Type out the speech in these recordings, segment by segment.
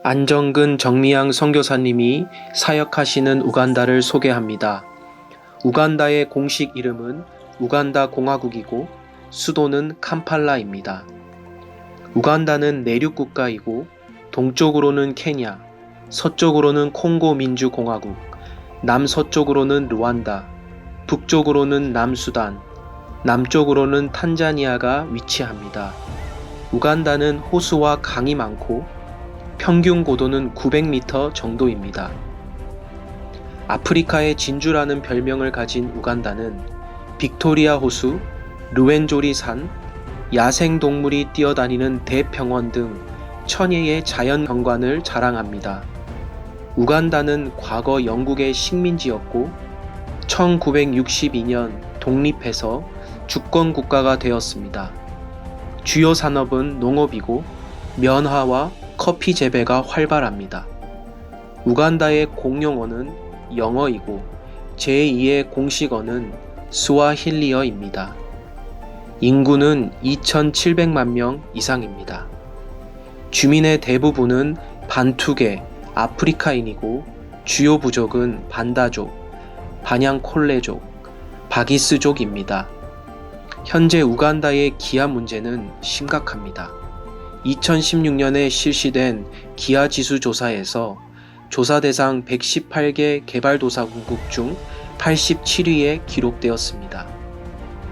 안정근 정미양 선교사님이 사역하시는 우간다를 소개합니다. 우간다의 공식 이름은 우간다 공화국이고 수도는 캄팔라입니다. 우간다는 내륙 국가이고 동쪽으로는 케냐, 서쪽으로는 콩고 민주공화국, 남서쪽으로는 루안다, 북쪽으로는 남수단, 남쪽으로는 탄자니아가 위치합니다. 우간다는 호수와 강이 많고 평균 고도는 900m 정도입니다. 아프리카의 진주라는 별명을 가진 우간다는 빅토리아 호수, 루웬조리 산, 야생동물이 뛰어다니는 대평원 등 천혜의 자연 경관을 자랑합니다. 우간다는 과거 영국의 식민지였고 1962년 독립해서 주권국가가 되었습니다. 주요 산업은 농업이고 면화와 커피 재배가 활발합니다. 우간다의 공용어는 영어이고 제2의 공식어는 스와힐리어입니다. 인구는 2,700만 명 이상입니다. 주민의 대부분은 반투계, 아프리카인이고 주요 부족은 반다족, 바냥콜레족, 바기스족입니다. 현재 우간다의 기아 문제는 심각합니다. 2016년에 실시된 기아지수 조사에서 조사 대상 118개 개발도상국 중 87위에 기록되었습니다.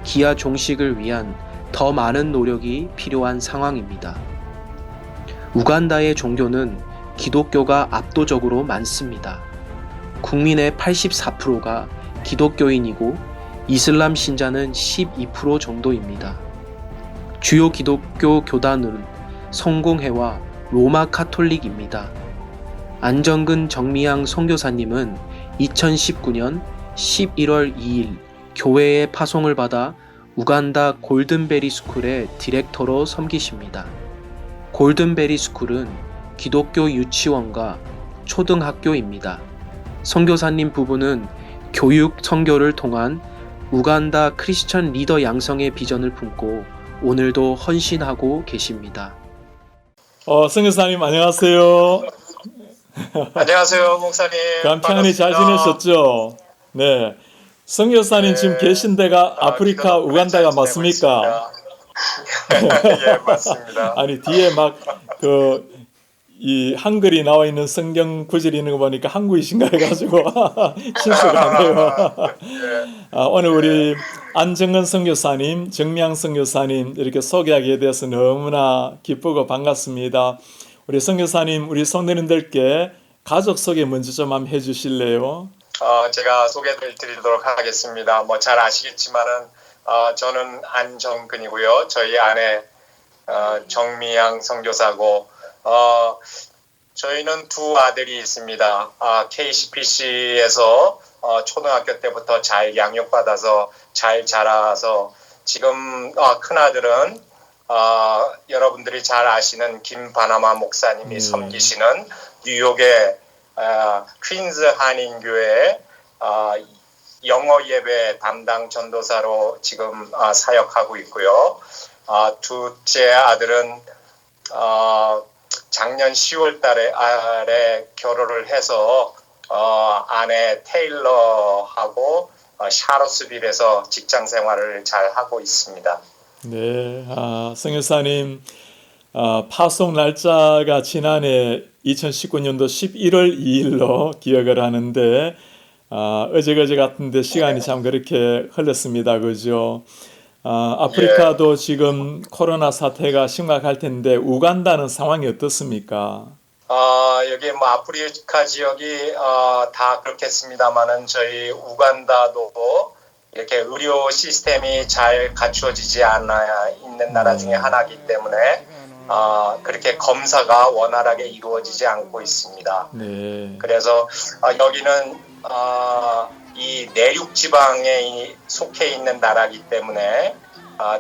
기아 종식을 위한 더 많은 노력이 필요한 상황입니다. 우간다의 종교는 기독교가 압도적으로 많습니다. 국민의 84%가 기독교인이고 이슬람 신자는 12% 정도입니다. 주요 기독교 교단은 성공회와 로마 카톨릭입니다. 안정근 정미양 선교사님은 2019년 11월 2일 교회의 파송을 받아 우간다 골든베리 스쿨의 디렉터로 섬기십니다. 골든베리 스쿨은 기독교 유치원과 초등학교입니다. 선교사님 부부는 교육 선교를 통한 우간다 크리스천 리더 양성의 비전을 품고 오늘도 헌신하고 계십니다. 선교사님 안녕하세요. 안녕하세요, 목사님. 간편히 잘 지내셨죠? 네. 선교사님 지금 계신 데가 아프리카 우간다가 맞습니까? 예, 맞습니다. 아니 뒤에 막 이 한글이 나와 있는 성경 구절이 있는 거 보니까 한국이신가 해가지고 실수가 하네요. 오늘 우리 안정근 선교사님, 정미양 선교사님 이렇게 소개하게 돼서 너무나 기쁘고 반갑습니다. 우리 선교사님, 우리 성도님들께 가족 소개 먼저 좀 한번 해주실래요? 제가 소개를 드리도록 하겠습니다. 잘 아시겠지만은 저는 안정근이고요. 저희 아내 정미양 선교사고 저희는 두 아들이 있습니다. KCPC에서 초등학교 때부터 잘 양육받아서 잘 자라서 지금 큰 아들은 여러분들이 잘 아시는 김바나마 목사님이 섬기시는 뉴욕의 퀸즈 한인교회 영어 예배 담당 전도사로 지금 사역하고 있고요. 둘째 아들은 작년 10월 달에 결혼을 해서 아내 테일러하고 샤롯스빌에서 직장 생활을 잘 하고 있습니다. 네, 선교사님 파송 날짜가 지난해 2019년도 11월 2일로 기억을 하는데 어제그제 같은데 시간이 참 그렇게 흘렀습니다. 그죠? 아프리카도 지금 코로나 사태가 심각할 텐데 우간다는 상황이 어떻습니까? 여기 아프리카 지역이 다 그렇겠습니다만은 저희 우간다도 이렇게 의료 시스템이 잘 갖추어지지 않아 있는 나라 중에 하나이기 때문에 그렇게 검사가 원활하게 이루어지지 않고 있습니다. 네. 그래서 여기는 이 내륙 지방에 속해 있는 나라이기 때문에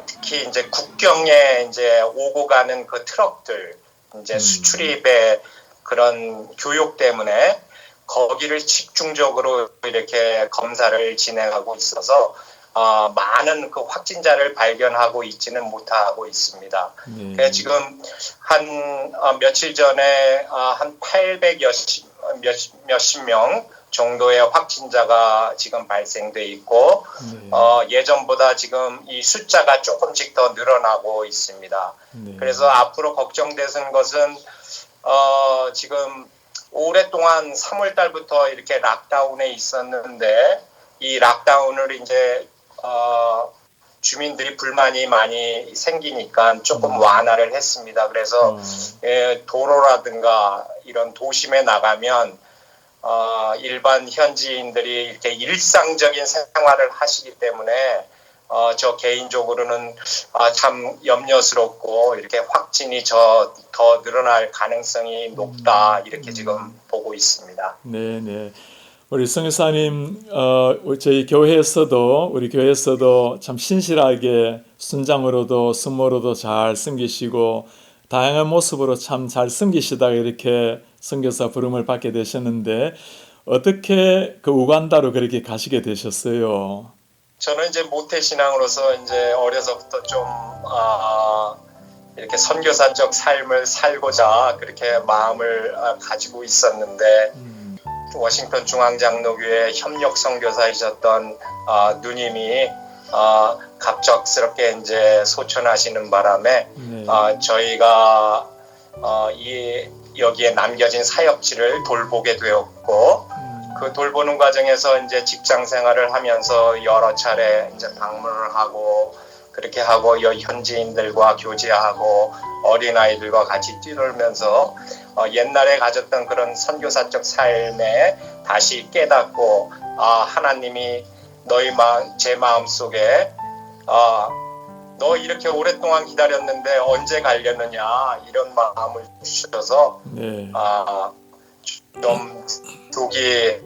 특히 이제 국경에 이제 오고 가는 그 트럭들 이제 수출입의 그런 교육 때문에 거기를 집중적으로 이렇게 검사를 진행하고 있어서 많은 그 확진자를 발견하고 있지는 못하고 있습니다. 네. 그래서 지금 한 며칠 전에 한 800 몇십 명 정도의 확진자가 지금 발생돼 있고 예전보다 지금 이 숫자가 조금씩 더 늘어나고 있습니다. 네. 그래서 앞으로 걱정되는 것은 지금 오랫동안 3월 달부터 이렇게 락다운에 있었는데 이 락다운을 이제 주민들이 불만이 많이 생기니까 조금 완화를 했습니다. 그래서 도로라든가 이런 도심에 나가면 일반 현지인들이 이렇게 일상적인 생활을 하시기 때문에 저 개인적으로는 참 염려스럽고 이렇게 확진이 더 늘어날 가능성이 높다 이렇게 지금 보고 있습니다. 네. 우리 성교사님, 저희 교회에서도 우리 교회에서도 참 신실하게 순장으로도 순모로도 잘 섬기시고 다양한 모습으로 참 잘 섬기시다가 이렇게 선교사 부름을 받게 되셨는데 어떻게 그 우간다로 그렇게 가시게 되셨어요? 저는 이제 모태신앙으로서 이제 어려서부터 좀 이렇게 선교사적 삶을 살고자 그렇게 마음을 가지고 있었는데 워싱턴 중앙장로교회 협력 선교사이셨던 누님이 갑작스럽게 이제 소천하시는 바람에 저희가 여기에 남겨진 사역지를 돌보게 되었고 그 돌보는 과정에서 이제 직장 생활을 하면서 여러 차례 이제 방문을 하고 그렇게 하고 현지인들과 교제하고 어린아이들과 같이 뛰놀면서 옛날에 가졌던 그런 선교사적 삶에 다시 깨닫고 하나님이 제 마음 속에 너 이렇게 오랫동안 기다렸는데 언제 가려느냐 이런 마음을 주셔서 좀 조기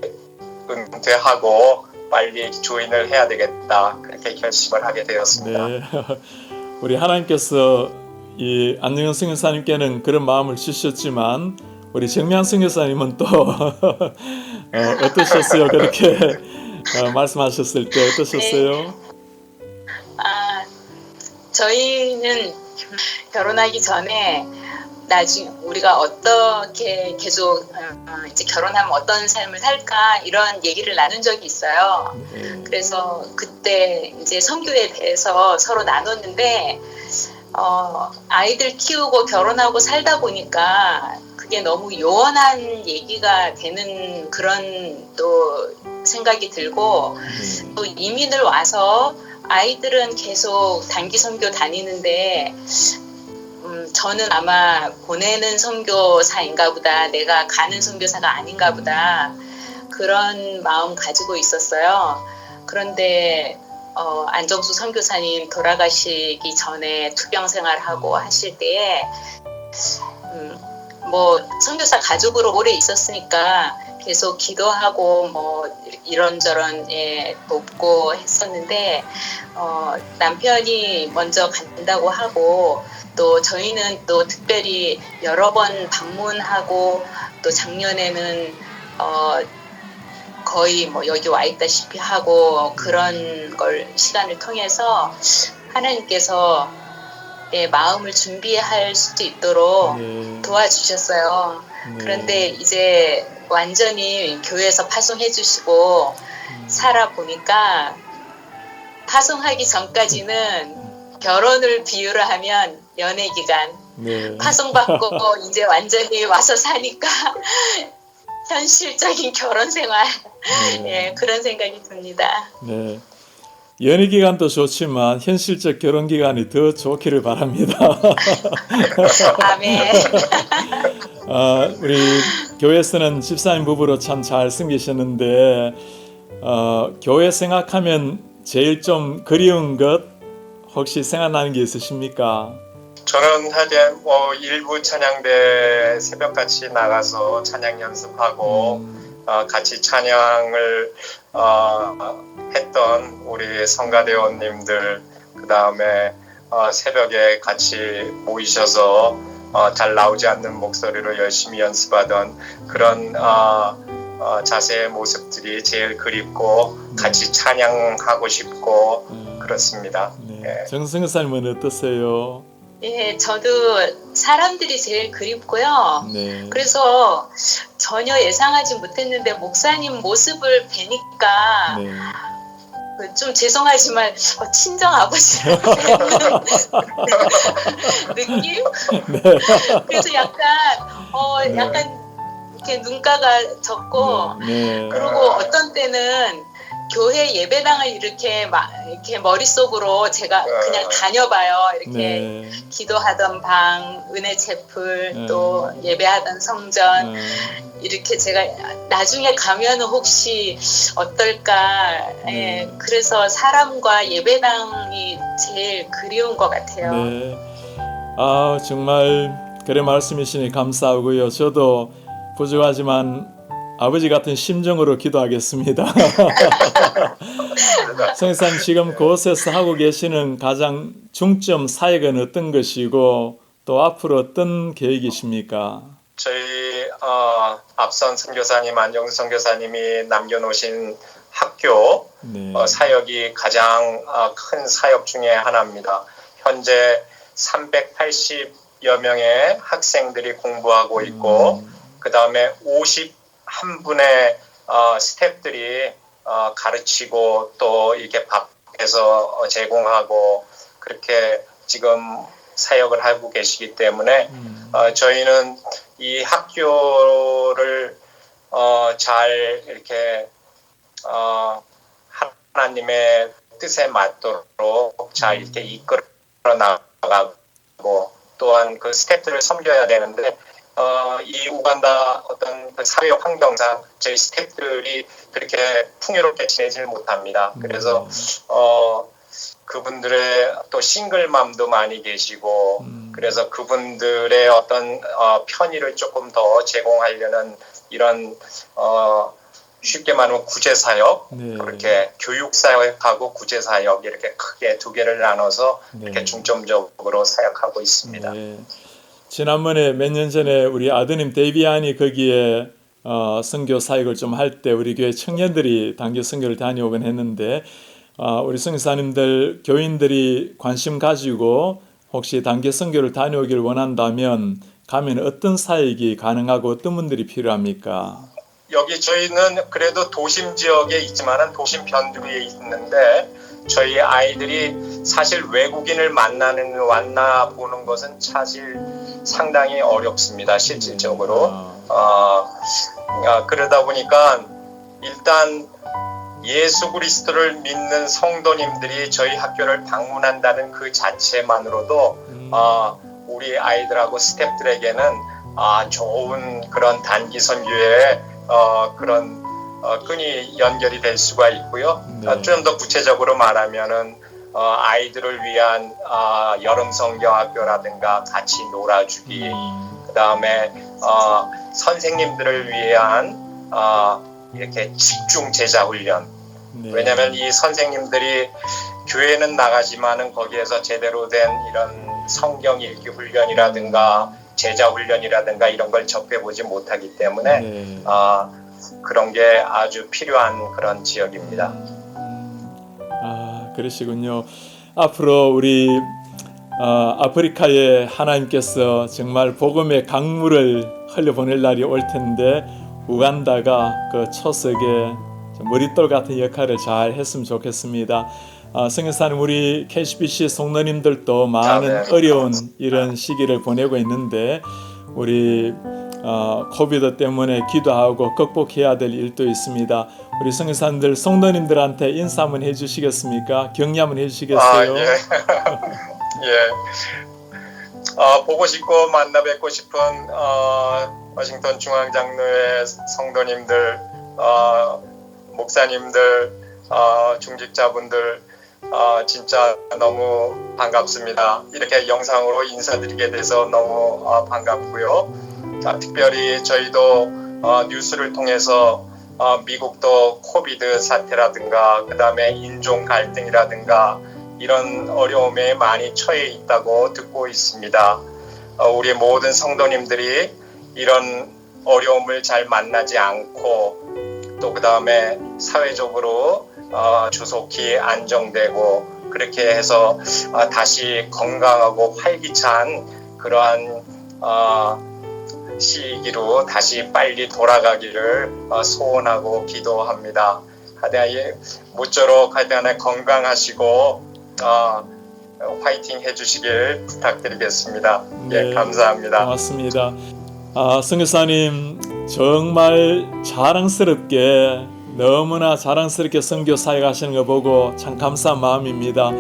은퇴하고 빨리 조인을 해야 되겠다 그렇게 결심을 하게 되었습니다. 네. 우리 하나님께서 이 안정현 선교사님께는 그런 마음을 주셨지만 우리 정미한 선교사님은 또 어떠셨어요? 그렇게 말씀하셨을 때 어떠셨어요? 저희는 결혼하기 전에 나중에 우리가 어떻게 계속 이제 결혼하면 어떤 삶을 살까 이런 얘기를 나눈 적이 있어요. 그래서 그때 이제 선교에 대해서 서로 나눴는데 아이들 키우고 결혼하고 살다 보니까 그게 너무 요원한 얘기가 되는 그런 또 생각이 들고 또 이민을 와서 아이들은 계속 단기 선교 다니는데 저는 아마 보내는 선교사인가 보다 내가 가는 선교사가 아닌가 보다 그런 마음 가지고 있었어요. 그런데 안정수 선교사님 돌아가시기 전에 투병 생활하고 하실 때에 뭐 선교사 가족으로 오래 있었으니까 계속 기도하고 뭐 이런저런 돕고 했었는데 남편이 먼저 간다고 하고 또 저희는 또 특별히 여러 번 방문하고 또 작년에는 거의 뭐 여기 와 있다시피 하고 그런 걸 시간을 통해서 하나님께서 마음을 준비할 수도 있도록 도와주셨어요. 그런데 이제 완전히 교회에서 파송해 주시고 살아보니까 파송하기 전까지는 결혼을 비유를 하면 연애 기간 파송받고 이제 완전히 와서 사니까 현실적인 결혼 생활 그런 생각이 듭니다. 네. 연애 기간도 좋지만 현실적 결혼 기간이 더 좋기를 바랍니다. 아멘. 우리 교회에서는 집사님 부부로 참 잘 섬기셨는데 교회 생각하면 제일 좀 그리운 것 혹시 생각나는 게 있으십니까? 저는 사실 일부 찬양대 새벽같이 나가서 찬양 연습하고 같이 찬양을 했던 우리 성가대원님들 그 다음에 새벽에 같이 모이셔서 잘 나오지 않는 목소리로 열심히 연습하던 그런 자세의 모습들이 제일 그립고 같이 찬양하고 싶고 그렇습니다. 네. 정승 사님은 어떠세요? 예, 저도 사람들이 제일 그립고요. 네. 그래서 전혀 예상하지 못했는데 목사님 모습을 뵈니까 네. 좀 죄송하지만 친정 아버지를 뵙는 느낌? 네. 그래서 약간 이렇게 눈가가 졌고 네. 그리고 어떤 때는 교회 예배당을 이렇게 머릿속으로 제가 그냥 다녀봐요. 이렇게 네. 기도하던 방, 은혜 채플, 또 예배하던 성전 이렇게 제가 나중에 가면 혹시 어떨까. 예, 그래서 사람과 예배당이 제일 그리운 것 같아요. 네. 아, 정말 그래 말씀이시니 감사하고요. 저도 부족하지만 아버지 같은 심정으로 기도하겠습니다. 성사님, 지금 그곳에서 하고 계시는 가장 중점 사역은 어떤 것이고 또 앞으로 어떤 계획이십니까? 저희 앞선 선교사님 안정수 선교사님이 남겨놓으신 학교 네. 사역이 가장 큰 사역 중에 하나입니다. 현재 380여 명의 학생들이 공부하고 있고 그 다음에 51분의 스태프들이 가르치고 또 이렇게 밖에서 제공하고 그렇게 지금 사역을 하고 계시기 때문에 저희는 이 학교를 잘 이렇게 하나님의 뜻에 맞도록 잘 이렇게 이끌어 나가고 또한 그 스태프들을 섬겨야 되는데 이 우간다 어떤 그 사회적 환경상 저희 스태프들이 그렇게 풍요롭게 지내지를 못합니다. 그래서 그분들의 또 싱글맘도 많이 계시고 그래서 그분들의 어떤 편의를 조금 더 제공하려는 이런 쉽게 말하면 구제사역, 네. 그렇게 교육사역하고 구제사역 이렇게 크게 두 개를 나눠서 네. 이렇게 중점적으로 사역하고 있습니다. 네. 지난번에 몇 년 전에 우리 아드님 데이비안이 거기에 선교 사역을 좀 할 때 우리 교회 청년들이 단기 선교를 다녀오긴 했는데 우리 선교사님들 교인들이 관심 가지고 혹시 단기 선교를 다녀오길 원한다면 가면 어떤 사역이 가능하고 어떤 분들이 필요합니까? 여기 저희는 그래도 도심 지역에 있지만은 도심 변두리에 있는데 저희 아이들이 사실 외국인을 만나보는 것은 사실 상당히 어렵습니다. 실질적으로. 그러다 보니까 일단 예수 그리스도를 믿는 성도님들이 저희 학교를 방문한다는 그 자체만으로도 우리 아이들하고 스태프들에게는 좋은 그런 단기 선교의 그런 끈이 연결이 될 수가 있고요. 네. 좀 더 구체적으로 말하면은 아이들을 위한 여름 성경학교라든가 같이 놀아주기, 그 다음에 선생님들을 위한 이렇게 집중 제자 훈련. 네. 왜냐하면 이 선생님들이 교회는 나가지만은 거기에서 제대로 된 이런 성경 읽기 훈련이라든가 제자 훈련이라든가 이런 걸 접해보지 못하기 때문에 네. 그런 게 아주 필요한 그런 지역입니다. 그러시군요. 앞으로 우리 아프리카에 하나님께서 정말 복음의 강물을 흘려보낼 날이 올 텐데 우간다가 그 초석에 머릿돌 같은 역할을 잘 했으면 좋겠습니다. 성교사님, 우리 KCBC 성도님들도 많은 네. 어려운 이런 시기를 보내고 있는데 우리 코비드 때문에 기도하고 극복해야 될 일도 있습니다. 우리 성교사님들 성도님들한테 인사 한번 해주시겠습니까? 격려 한번 해주시겠어요? 예. 예. 보고 싶고 만나 뵙고 싶은 워싱턴 중앙장로회 성도님들, 목사님들, 중직자분들 진짜 너무 반갑습니다. 이렇게 영상으로 인사드리게 돼서 너무 반갑고요. 특별히 저희도 뉴스를 통해서 미국도 코비드 사태라든가 그 다음에 인종 갈등이라든가 이런 어려움에 많이 처해 있다고 듣고 있습니다. 우리 모든 성도님들이 이런 어려움을 잘 만나지 않고 또 그 다음에 사회적으로 조속히 안정되고 그렇게 해서 다시 건강하고 활기찬 그러한 시기로 다시 빨리 돌아가기를 소원하고 기도합니다. 하여튼 모쪼록 하여튼 건강하시고 화이팅 해주시길 부탁드리겠습니다. 네, 예, 감사합니다. 고맙습니다. 선교사님 정말 자랑스럽게 너무나 자랑스럽게 선교 사역하시는 거 보고 참 감사한 마음입니다.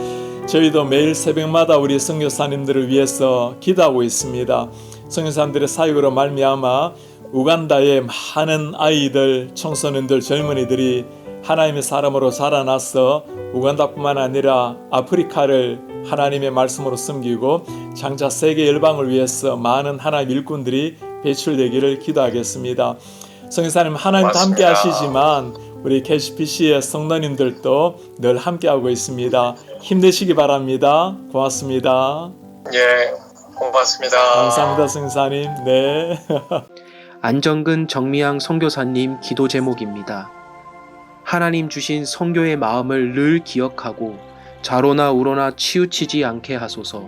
저희도 매일 새벽마다 우리 선교사님들을 위해서 기도하고 있습니다. 선교사님들의 사역으로 말미암아 우간다의 많은 아이들, 청소년들, 젊은이들이 하나님의 사람으로 자라나서 우간다뿐만 아니라 아프리카를 하나님의 말씀으로 섬기고 장차 세계 열방을 위해서 많은 하나님 일꾼들이 배출되기를 기도하겠습니다. 성교사님 하나님도 함께 하시지만 우리 KCPC의 성도님들도 늘 함께하고 있습니다. 힘내시기 바랍니다. 고맙습니다. 예, 고맙습니다. 감사합니다, 성교사님. 네. 안정근 정미양 선교사님 기도 제목입니다. 하나님 주신 선교의 마음을 늘 기억하고 좌로나 우로나 치우치지 않게 하소서.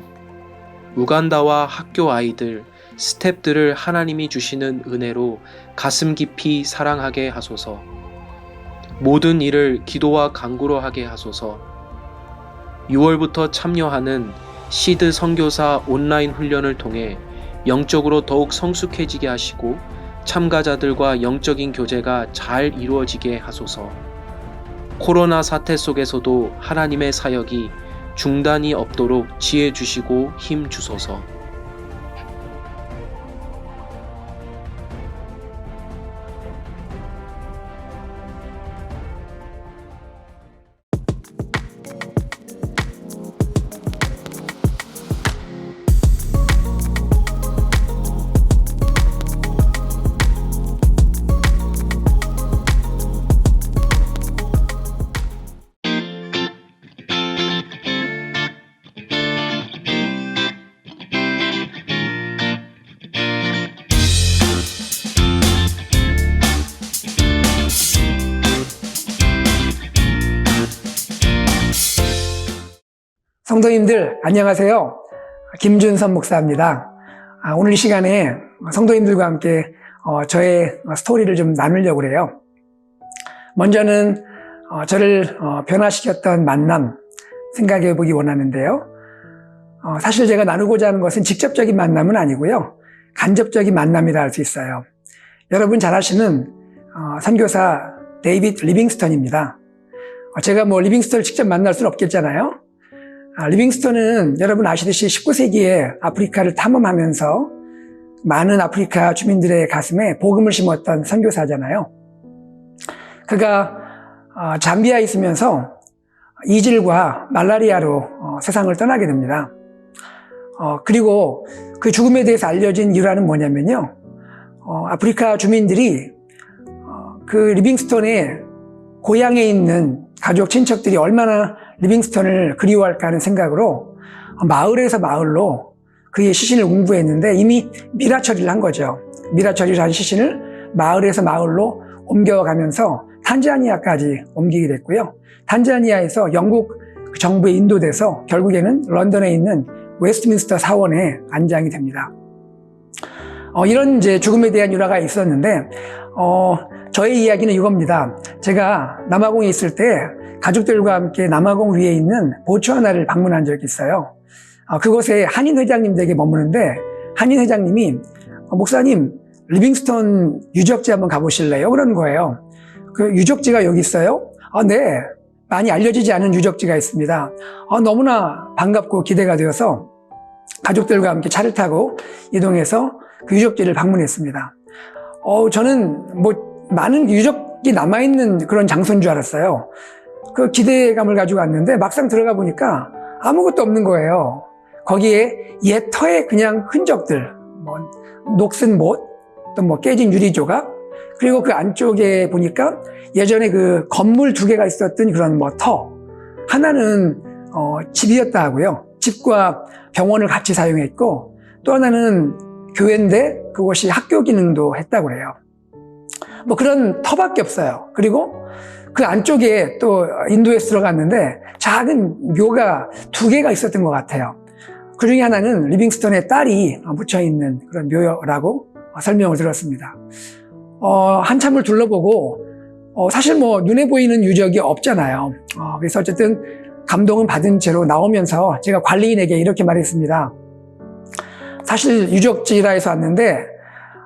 우간다와 학교 아이들, 스태프들을 하나님이 주시는 은혜로 가슴 깊이 사랑하게 하소서. 모든 일을 기도와 간구로 하게 하소서. 6월부터 참여하는 시드 선교사 온라인 훈련을 통해 영적으로 더욱 성숙해지게 하시고 참가자들과 영적인 교제가 잘 이루어지게 하소서. 코로나 사태 속에서도 하나님의 사역이 중단이 없도록 지혜 주시고 힘 주소서. 성도님들 안녕하세요. 김준선 목사입니다. 오늘 이 시간에 성도님들과 함께 저의 스토리를 좀 나누려고 해요. 먼저는 저를 변화시켰던 만남 생각해 보기 원하는데요. 사실 제가 나누고자 하는 것은 직접적인 만남은 아니고요. 간접적인 만남이라 할 수 있어요. 여러분 잘 아시는 선교사 데이빗 리빙스턴입니다. 제가 리빙스턴을 직접 만날 수는 없겠잖아요. 리빙스턴은 여러분 아시듯이 19세기에 아프리카를 탐험하면서 많은 아프리카 주민들의 가슴에 복음을 심었던 선교사잖아요. 그가 잠비아에 있으면서 이질과 말라리아로 세상을 떠나게 됩니다. 그리고 그 죽음에 대해서 알려진 이유라는 뭐냐면요. 아프리카 주민들이 그 리빙스턴의 고향에 있는 가족, 친척들이 얼마나 리빙스턴을 그리워할까 하는 생각으로 마을에서 마을로 그의 시신을 운구했는데 이미 미라 처리를 한 거죠. 미라 처리를 한 시신을 마을에서 마을로 옮겨가면서 탄자니아까지 옮기게 됐고요. 탄자니아에서 영국 정부에 인도돼서 결국에는 런던에 있는 웨스트민스터 사원에 안장이 됩니다. 이런 이제 죽음에 대한 일화가 있었는데, 저의 이야기는 이겁니다. 제가 남아공에 있을 때 가족들과 함께 남아공 위에 있는 보츠와나를 방문한 적이 있어요. 그곳에 한인 회장님 댁에 머무는데 한인 회장님이 목사님 리빙스턴 유적지 한번 가보실래요? 그러는 거예요. 그 유적지가 여기 있어요? 네. 많이 알려지지 않은 유적지가 있습니다. 너무나 반갑고 기대가 되어서 가족들과 함께 차를 타고 이동해서 그 유적지를 방문했습니다. 저는 많은 유적이 남아있는 그런 장소인 줄 알았어요. 그 기대감을 가지고 왔는데 막상 들어가 보니까 아무것도 없는 거예요. 거기에 옛 터의 그냥 흔적들, 녹슨 못, 또 깨진 유리 조각, 그리고 그 안쪽에 보니까 예전에 그 건물 2개가 있었던 그런 터. 하나는 집이었다 하고요. 집과 병원을 같이 사용했고 또 하나는 교회인데 그곳이 학교 기능도 했다고 그래요. 뭐 그런 터밖에 없어요. 그리고 그 안쪽에 또 인도에서 들어갔는데 작은 묘가 2개가 있었던 것 같아요. 그 중에 하나는 리빙스턴의 딸이 묻혀있는 그런 묘라고 설명을 들었습니다. 한참을 둘러보고 사실 뭐 눈에 보이는 유적이 없잖아요. 그래서 어쨌든 감동은 받은 채로 나오면서 제가 관리인에게 이렇게 말했습니다. 사실 유적지라 해서 왔는데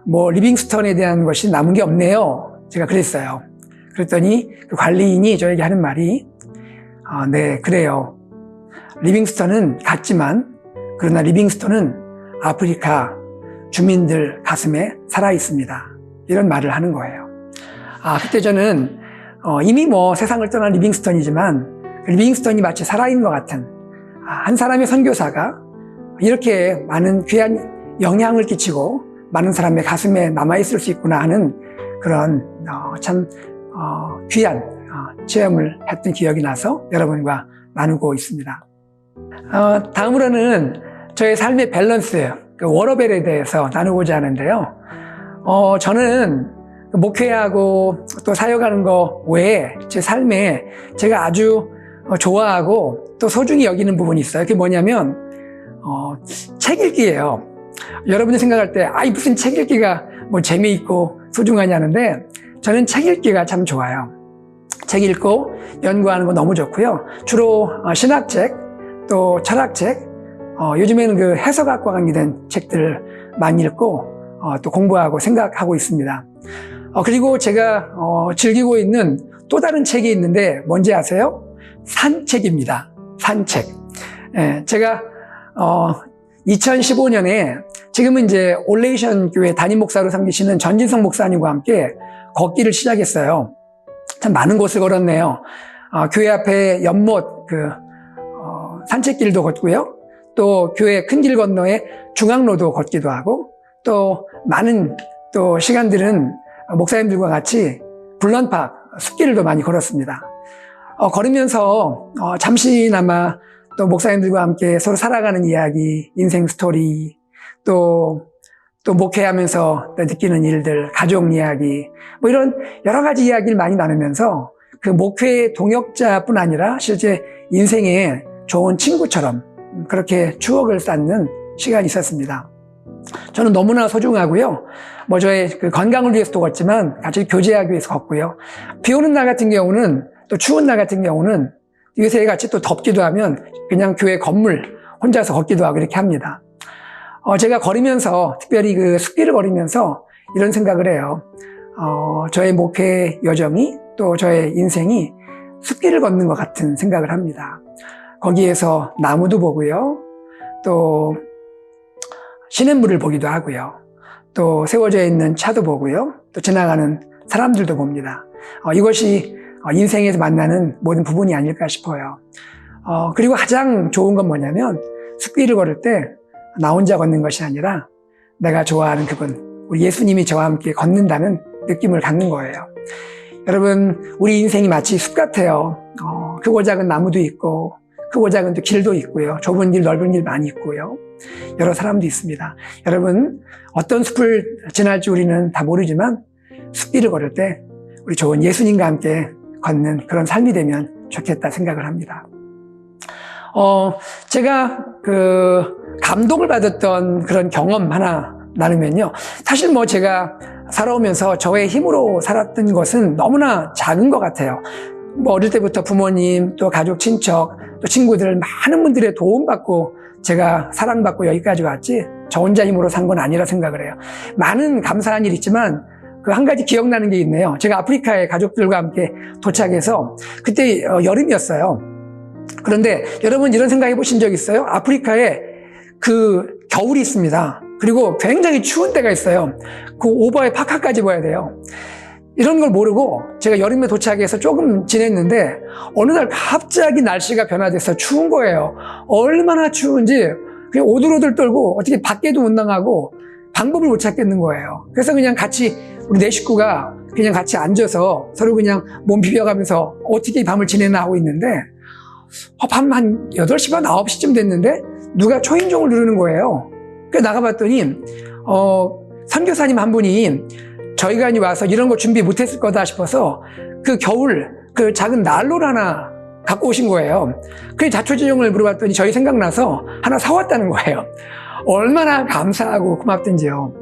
뭐 리빙스턴에 대한 것이 남은 게 없네요. 제가 그랬어요. 그랬더니 그 관리인이 저에게 하는 말이 네, 그래요. 리빙스턴은 갔지만 그러나 리빙스턴은 아프리카 주민들 가슴에 살아 있습니다. 이런 말을 하는 거예요. 그때 저는 이미 뭐 세상을 떠난 리빙스턴이지만 리빙스턴이 마치 살아있는 것 같은 한 사람의 선교사가 이렇게 많은 귀한 영향을 끼치고 많은 사람의 가슴에 남아있을 수 있구나 하는 그런 참 귀한 체험을 했던 기억이 나서 여러분과 나누고 있습니다. 다음으로는 저의 삶의 밸런스, 그 워러벨에 대해서 나누고자 하는데요. 저는 목회하고 또 사역하는 거 외에 제 삶에 제가 아주 좋아하고 또 소중히 여기는 부분이 있어요. 그게 뭐냐면 책 읽기예요. 여러분이 생각할 때 무슨 책 읽기가 뭐 재미있고 소중하냐는데 저는 책 읽기가 참 좋아요. 책 읽고 연구하는 거 너무 좋고요. 주로 신학책, 또 철학책, 요즘에는 그 해석학과 관계된 책들을 많이 읽고 또 공부하고 생각하고 있습니다. 그리고 제가 즐기고 있는 또 다른 책이 있는데 뭔지 아세요? 산책입니다. 산책. 제가 2015년에 지금은 이제 올레이션 교회 담임 목사로 섬기시는 전진성 목사님과 함께 걷기를 시작했어요. 참 많은 곳을 걸었네요. 교회 앞에 연못 산책길도 걷고요. 또 교회 큰 길 건너에 중앙로도 걷기도 하고 또 많은 또 시간들은 목사님들과 같이 블런팍 숲길도 많이 걸었습니다. 걸으면서 잠시나마 또 목사님들과 함께 서로 살아가는 이야기, 인생 스토리, 또 목회하면서 느끼는 일들, 가족 이야기, 뭐 이런 여러 가지 이야기를 많이 나누면서 그 목회의 동역자뿐 아니라 실제 인생의 좋은 친구처럼 그렇게 추억을 쌓는 시간이 있었습니다. 저는 너무나 소중하고요. 뭐 저의 그 건강을 위해서도 걷지만 같이 교제하기 위해서 걷고요. 비 오는 날 같은 경우는 또 추운 날 같은 경우는 요새 같이 또 덥기도 하면 그냥 교회 건물 혼자서 걷기도 하고 이렇게 합니다. 제가 걸으면서 특별히 그 숲길을 걸으면서 이런 생각을 해요. 저의 목회 여정이 또 저의 인생이 숲길을 걷는 것 같은 생각을 합니다. 거기에서 나무도 보고요. 또 시냇물을 보기도 하고요. 또 세워져 있는 차도 보고요. 또 지나가는 사람들도 봅니다. 이것이 인생에서 만나는 모든 부분이 아닐까 싶어요. 그리고 가장 좋은 건 뭐냐면 숲길을 걸을 때 나 혼자 걷는 것이 아니라 내가 좋아하는 그분, 우리 예수님이 저와 함께 걷는다는 느낌을 갖는 거예요. 여러분, 우리 인생이 마치 숲 같아요. 크고 작은 나무도 있고 크고 작은 또 길도 있고요. 좁은 길, 넓은 길 많이 있고요. 여러 사람도 있습니다. 여러분, 어떤 숲을 지날지 우리는 다 모르지만 숲길을 걸을 때 우리 좋은 예수님과 함께 걷는 그런 삶이 되면 좋겠다 생각을 합니다. 제가 감동을 받았던 그런 경험 하나 나누면요. 사실 뭐 제가 살아오면서 저의 힘으로 살았던 것은 너무나 작은 것 같아요. 뭐 어릴 때부터 부모님, 또 가족, 친척, 또 친구들 많은 분들의 도움받고 제가 사랑받고 여기까지 왔지 저 혼자 힘으로 산 건 아니라 생각을 해요. 많은 감사한 일이 있지만 그 한 가지 기억나는 게 있네요. 제가 아프리카에 가족들과 함께 도착해서 그때 여름이었어요. 그런데 여러분 이런 생각 해보신 적 있어요? 아프리카에 그 겨울이 있습니다. 그리고 굉장히 추운 때가 있어요. 그 오버에 파카까지 입어야 돼요. 이런 걸 모르고 제가 여름에 도착해서 조금 지냈는데 어느 날 갑자기 날씨가 변화돼서 추운 거예요. 얼마나 추운지 그냥 오들오들 떨고 어떻게 밖에도 못 나가고 방법을 못 찾겠는 거예요. 그래서 그냥 같이 우리 네 식구가 그냥 같이 앉아서 서로 그냥 몸 비벼가면서 어떻게 밤을 지내나 하고 있는데 밤 한 8시 반, 9시쯤 됐는데 누가 초인종을 누르는 거예요. 그래서 나가봤더니 선교사님 한 분이 저희가 와서 이런 거 준비 못했을 거다 싶어서 그 겨울 그 작은 난로를 하나 갖고 오신 거예요. 그 자초지종을 물어봤더니 저희 생각나서 하나 사왔다는 거예요. 얼마나 감사하고 고맙던지요.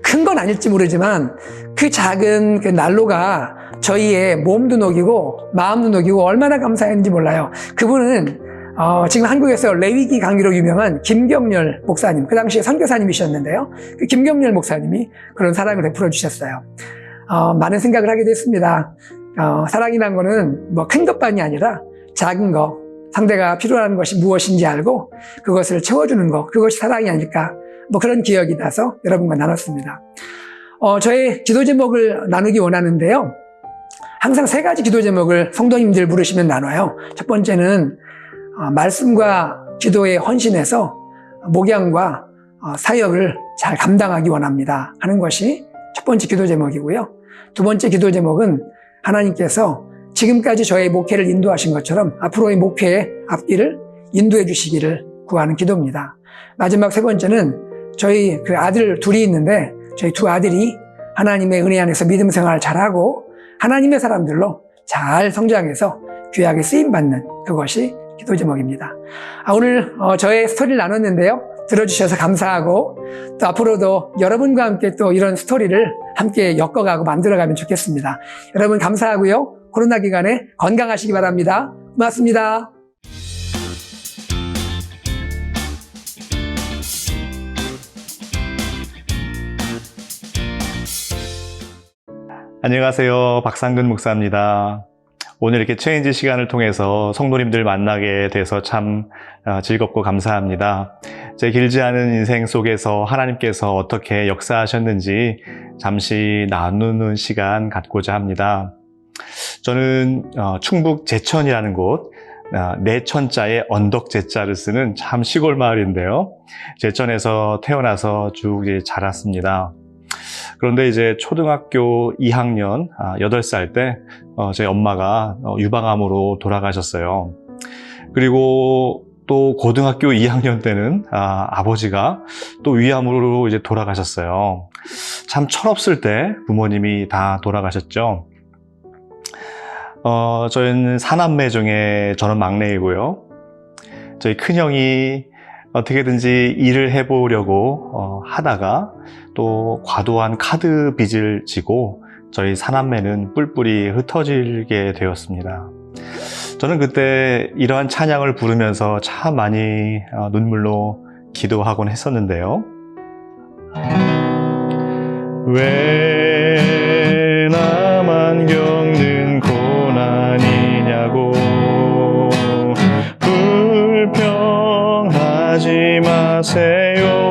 큰 건 아닐지 모르지만 그 작은 그 난로가 저희의 몸도 녹이고 마음도 녹이고 얼마나 감사했는지 몰라요. 그분은 지금 한국에서 레위기 강의로 유명한 김경렬 목사님, 그 당시에 선교사님이셨는데요. 그 김경렬 목사님이 그런 사랑을 베풀어 주셨어요. 많은 생각을 하게 됐습니다. 사랑이란 거는 뭐 큰 것만이 아니라 작은 거, 상대가 필요한 것이 무엇인지 알고 그것을 채워주는 것, 그것이 사랑이 아닐까, 뭐 그런 기억이 나서 여러분과 나눴습니다. 저의 기도 제목을 나누기 원하는데요. 항상 3가지 기도 제목을 성도님들 부르시면 나눠요. 첫 번째는 말씀과 기도에 헌신해서 목양과 사역을 잘 감당하기 원합니다 하는 것이 첫 번째 기도 제목이고요. 두 번째 기도 제목은 하나님께서 지금까지 저의 목회를 인도하신 것처럼 앞으로의 목회의 앞길을 인도해 주시기를 구하는 기도입니다. 마지막 3번째는 저희 그 아들 둘이 있는데 저희 2 아들이 하나님의 은혜 안에서 믿음 생활 잘하고 하나님의 사람들로 잘 성장해서 귀하게 쓰임받는 그것이 기도 제목입니다. 오늘 저의 스토리를 나눴는데요. 들어주셔서 감사하고 또 앞으로도 여러분과 함께 또 이런 스토리를 함께 엮어가고 만들어가면 좋겠습니다. 여러분 감사하고요. 코로나 기간에 건강하시기 바랍니다. 고맙습니다. 안녕하세요. 박상근 목사입니다. 오늘 이렇게 체인지 시간을 통해서 성도님들 만나게 돼서 참 즐겁고 감사합니다. 제 길지 않은 인생 속에서 하나님께서 어떻게 역사하셨는지 잠시 나누는 시간 갖고자 합니다. 저는 충북 제천이라는 곳, 내천자에 언덕 제자를 쓰는 참 시골 마을인데요. 제천에서 태어나서 쭉 자랐습니다. 그런데 이제 초등학교 2학년, 8살 때 저희 엄마가 유방암으로 돌아가셨어요. 그리고 또 고등학교 2학년 때는 아버지가 또 위암으로 이제 돌아가셨어요. 참 철없을 때 부모님이 다 돌아가셨죠. 저희는 4남매 중에 저는 막내이고요. 저희 큰형이 어떻게든지 일을 해보려고 하다가 또 과도한 카드 빚을 지고 저희 4남매는 뿔뿔이 흩어지게 되었습니다. 저는 그때 이러한 찬양을 부르면서 참 많이 눈물로 기도하곤 했었는데요. 왜 나만 겪는 고난이냐고 불평하지 마세요.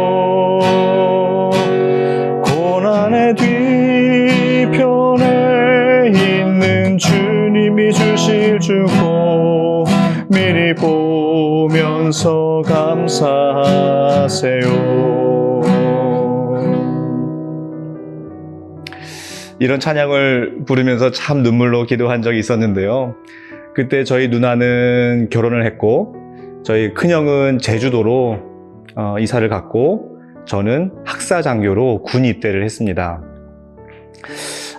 고난의 뒤편에 있는 주님이 주실 주고 미리 보면서 감사하세요. 이런 찬양을 부르면서 참 눈물로 기도한 적이 있었는데요. 그때 저희 누나는 결혼을 했고 저희 큰형은 제주도로 이사를 갔고 저는 학사장교로 군 입대를 했습니다.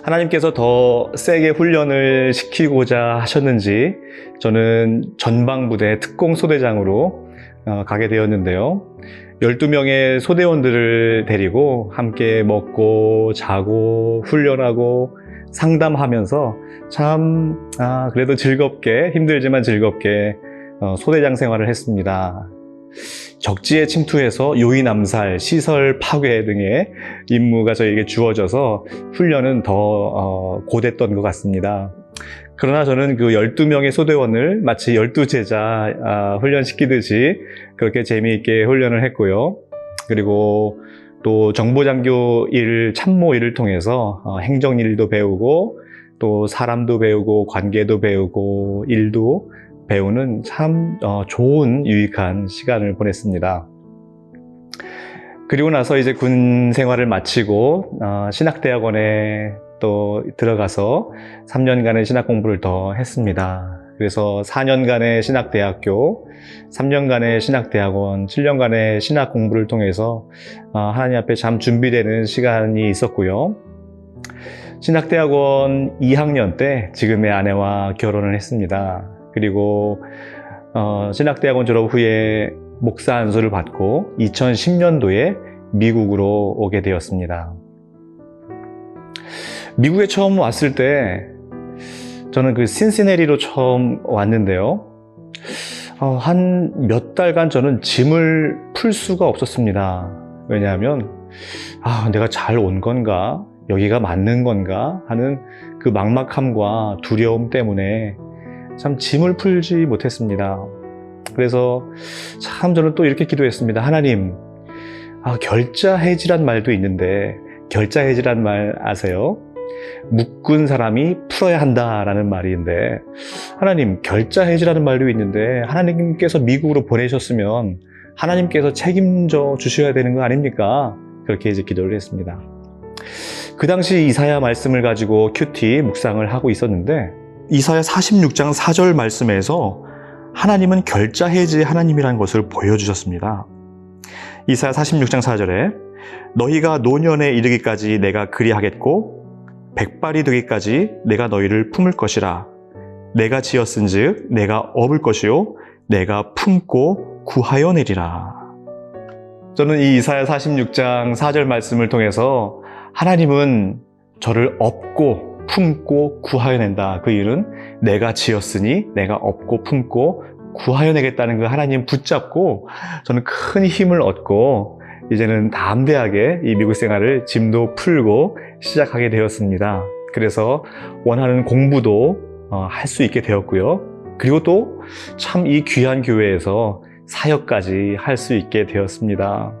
하나님께서 더 세게 훈련을 시키고자 하셨는지 저는 전방부대 특공소대장으로 가게 되었는데요. 12명의 소대원들을 데리고 함께 먹고 자고 훈련하고 상담하면서 참 그래도 즐겁게, 힘들지만 즐겁게 소대장 생활을 했습니다. 적지에 침투해서 요인 암살, 시설 파괴 등의 임무가 저에게 주어져서 훈련은 더 고됐던 것 같습니다. 그러나 저는 그 12명의 소대원을 마치 12제자 훈련시키듯이 그렇게 재미있게 훈련을 했고요. 그리고 또 정보장교 일, 참모 일을 통해서 행정일도 배우고 또 사람도 배우고 관계도 배우고 일도 배우는 참 좋은 유익한 시간을 보냈습니다. 그리고 나서 이제 군 생활을 마치고 신학대학원에 또 들어가서 3년간의 신학 공부를 더 했습니다. 그래서 4년간의 신학대학교, 3년간의 신학대학원, 7년간의 신학 공부를 통해서 하나님 앞에 참 준비되는 시간이 있었고요. 신학대학원 2학년 때 지금의 아내와 결혼을 했습니다. 그리고 신학대학원 졸업 후에 목사 안수를 받고 2010년도에 미국으로 오게 되었습니다. 미국에 처음 왔을 때 저는 그 신시내리로 처음 왔는데요. 한 몇 달간 저는 짐을 풀 수가 없었습니다. 왜냐하면 내가 잘 온 건가? 여기가 맞는 건가? 하는 그 막막함과 두려움 때문에 참 짐을 풀지 못했습니다. 그래서 참 저는 또 이렇게 기도했습니다. 하나님, 결자해지란 말도 있는데 결자해지란 말 아세요? 묶은 사람이 풀어야 한다라는 말인데 하나님, 결자해지라는 말도 있는데 하나님께서 미국으로 보내셨으면 하나님께서 책임져 주셔야 되는 거 아닙니까? 그렇게 이제 기도를 했습니다. 그 당시 이사야 말씀을 가지고 큐티 묵상을 하고 있었는데 이사야 46장 4절 말씀에서 하나님은 결자해지 하나님이라는 것을 보여주셨습니다. 이사야 46장 4절에 너희가 노년에 이르기까지 내가 그리하겠고 백발이 되기까지 내가 너희를 품을 것이라. 내가 지었은즉 내가 업을 것이요 내가 품고 구하여내리라. 저는 이 이사야 46장 4절 말씀을 통해서 하나님은 저를 업고 품고 구하여낸다. 그 일은 내가 지었으니 내가 업고 품고 구하여내겠다는 그 하나님 붙잡고 저는 큰 힘을 얻고 이제는 담대하게 이 미국 생활을 짐도 풀고 시작하게 되었습니다. 그래서 원하는 공부도 할 수 있게 되었고요. 그리고 또 참 이 귀한 교회에서 사역까지 할 수 있게 되었습니다.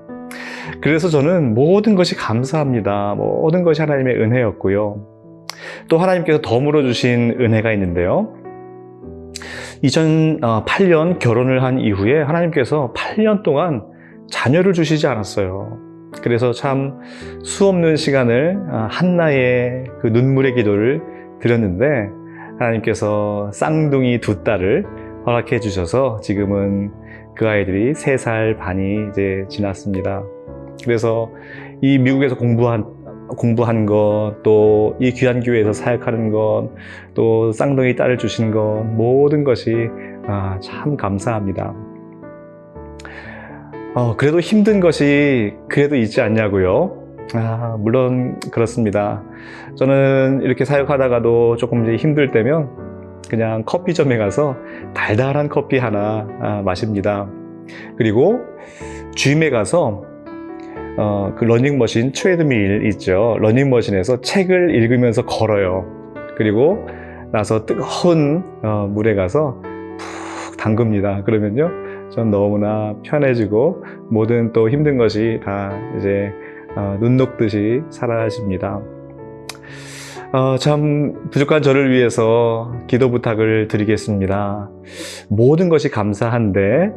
그래서 저는 모든 것이 감사합니다. 모든 것이 하나님의 은혜였고요. 또 하나님께서 덤으로 주신 은혜가 있는데요. 2008년 결혼을 한 이후에 하나님께서 8년 동안 자녀를 주시지 않았어요. 그래서 참 수없는 시간을 한나의 그 눈물의 기도를 드렸는데 하나님께서 쌍둥이 2딸을 허락해 주셔서 지금은 그 아이들이 3살 반이 이제 지났습니다. 그래서 이 미국에서 공부한 것, 또 이 귀한 교회에서 사역하는 것, 또 쌍둥이 딸을 주신 것, 모든 것이 참 감사합니다. 그래도 힘든 것이 그래도 있지 않냐고요? 물론 그렇습니다. 저는 이렇게 사역하다가도 조금 이제 힘들 때면 그냥 커피점에 가서 달달한 커피 하나 마십니다. 그리고 짐에 가서 그 러닝머신 트레드밀 있죠. 러닝머신에서 책을 읽으면서 걸어요. 그리고 나서 뜨거운 물에 가서 푹 담급니다. 그러면요, 전 너무나 편해지고 모든 또 힘든 것이 다 이제 눈 녹듯이 사라집니다. 참 부족한 저를 위해서 기도 부탁을 드리겠습니다. 모든 것이 감사한데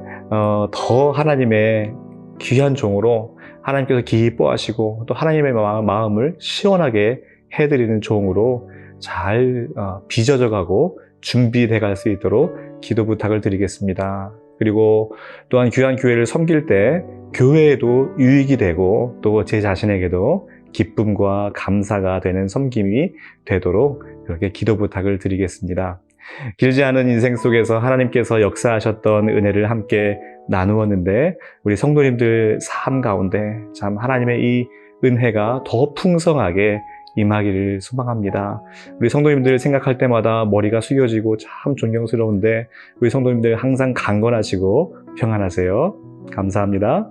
더 하나님의 귀한 종으로 하나님께서 기뻐하시고 또 하나님의 마음을 시원하게 해드리는 종으로 잘 빚어져가고 준비돼 갈 수 있도록 기도 부탁을 드리겠습니다. 그리고 또한 귀한 교회를 섬길 때 교회에도 유익이 되고 또 제 자신에게도 기쁨과 감사가 되는 섬김이 되도록 그렇게 기도 부탁을 드리겠습니다. 길지 않은 인생 속에서 하나님께서 역사하셨던 은혜를 함께 나누었는데 우리 성도님들 삶 가운데 참 하나님의 이 은혜가 더 풍성하게 임하기를 소망합니다. 우리 성도님들 생각할 때마다 머리가 숙여지고 참 존경스러운데 우리 성도님들 항상 강건하시고 평안하세요. 감사합니다.